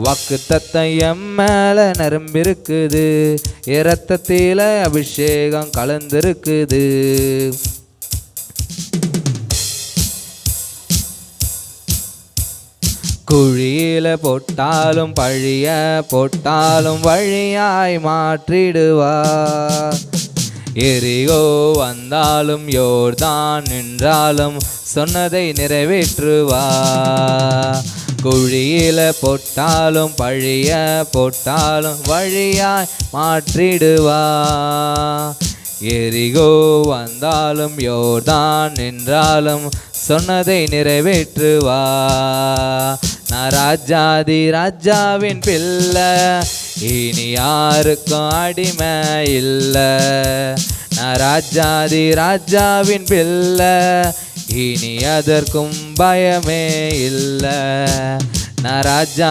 வாக்குத்தத்தம் என் மேல நிரம்பிருக்குது, இரத்தத்தில அபிஷேகம் கலந்திருக்குது. குழியில போட்டாலும் பழிய போட்டாலும் வழியாய் மாற்றிடுவார். எரிகோ வந்தாலும் யோர்தான் நின்றாலும் சொன்னதை நிறைவேற்றுவார். குழியில போட்டாலும் பழிய போட்டாலும் வழியாய் மாற்றிடுவார். எரிகோ வந்தாலும் யோர்தான் நின்றாலும் சொன்னதை நிறைவேற்றுவார். நான் ராஜாதி ராஜாவின் பிள்ளை, இனி யாருக்கும் அடிமை இல்லை. நான் ராஜாதி ராஜாவின் பிள்ளை, இனி அதற்கும் பயமே இல்லை. நான் ராஜா